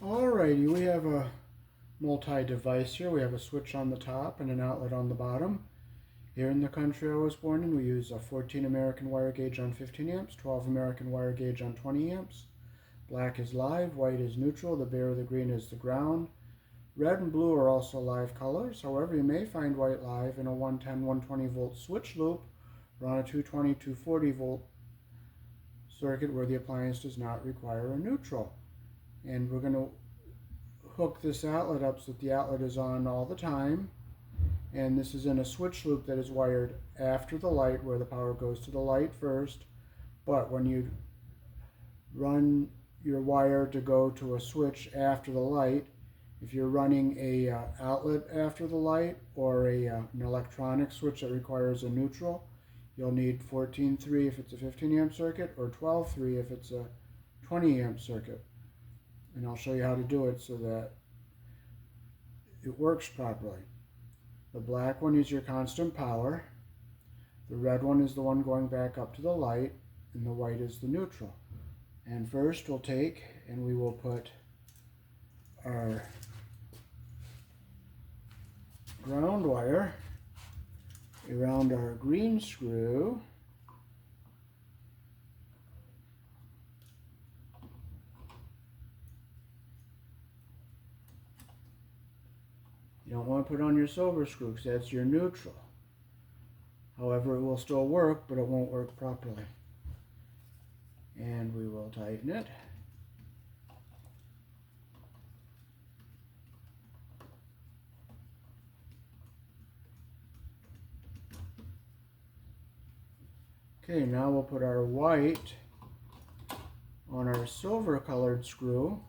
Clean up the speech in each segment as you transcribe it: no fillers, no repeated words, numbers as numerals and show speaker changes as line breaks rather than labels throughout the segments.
Alrighty, we have a multi-device here. We have a switch on the top and an outlet on the bottom. Here in the country I was born in, we use a 14 American wire gauge on 15 amps, 12 American wire gauge on 20 amps. Black is live, white is neutral, the bare or the green is the ground. Red and blue are also live colors. However, you may find white live in a 110, 120 volt switch loop or on a 220, 240 volt circuit where the appliance does not require a neutral. And we're going to hook this outlet up so that the outlet is on all the time. And this is in a switch loop that is wired after the light, where the power goes to the light first. But when you run your wire to go to a switch after the light, if you're running a outlet after the light or an electronic switch that requires a neutral, you'll need 14.3 if it's a 15 amp circuit or 12.3 if it's a 20 amp circuit. And I'll show you how to do it so that it works properly. The black one is your constant power, the red one is the one going back up to the light, and the white is the neutral. And first we'll take and we will put our ground wire around our green screw. You don't want to put on your silver screw because that's your neutral. However, it will still work, but it won't work properly. And we will tighten it. Okay, now we'll put our white on our silver colored screw,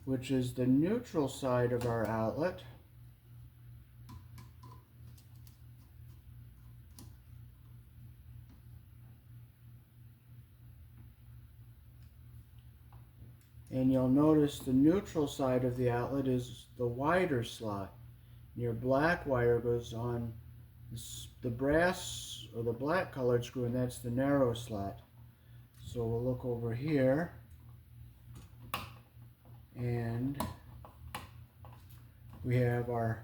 which is the neutral side of our outlet. And you'll notice the neutral side of the outlet is the wider slot. Your black wire goes on the brass or the black colored screw, and that's the narrow slot. So we'll look over here, and we have our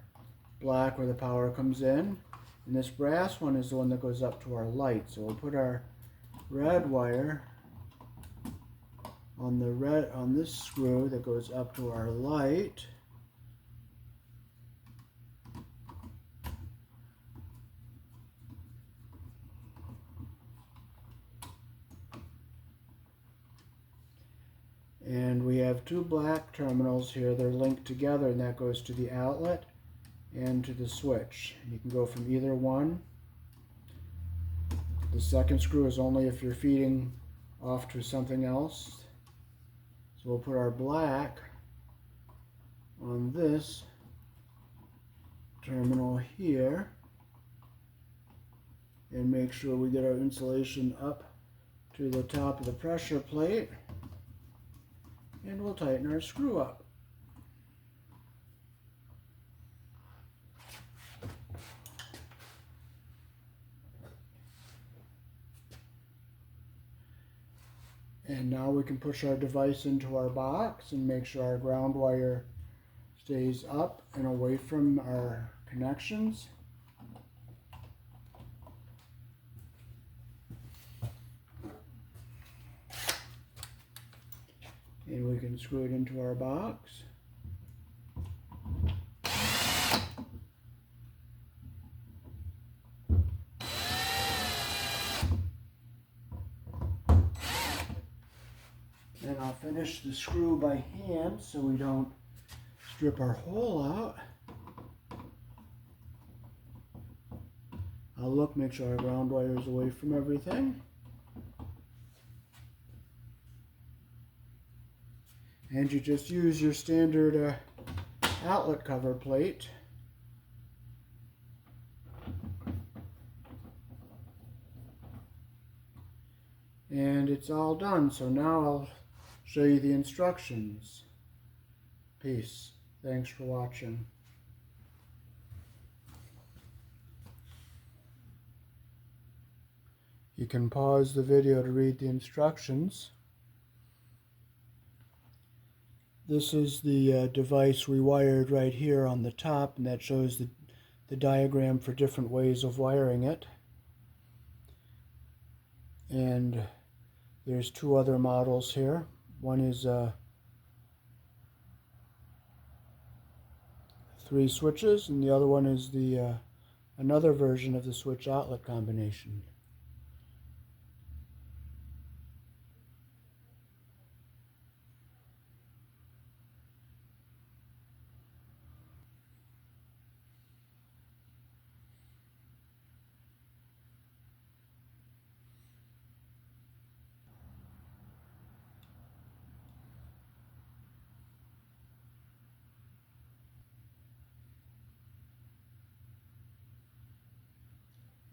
black where the power comes in, and this brass one is the one that goes up to our light. So we'll put our red wire on this screw that goes up to our light. And we have two black terminals here. They're linked together, and that goes to the outlet and to the switch. You can go from either one. The second screw is only if you're feeding off to something else. So we'll put our black on this terminal here and make sure we get our insulation up to the top of the pressure plate, and we'll tighten our screw up. And now we can push our device into our box and make sure our ground wire stays up and away from our connections. And we can screw it into our box. And I'll finish the screw by hand so we don't strip our hole out. I'll look, make sure our ground wire is away from everything. And you just use your standard outlet cover plate. And it's all done. So now I'll show you the instructions. Peace. Thanks for watching. You can pause the video to read the instructions. This is the device we wired right here on the top, and that shows the diagram for different ways of wiring it. And there's two other models here. One is 3 switches, and the other one is the another version of the switch outlet combination.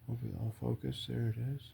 Hopefully I'll focus. There it is.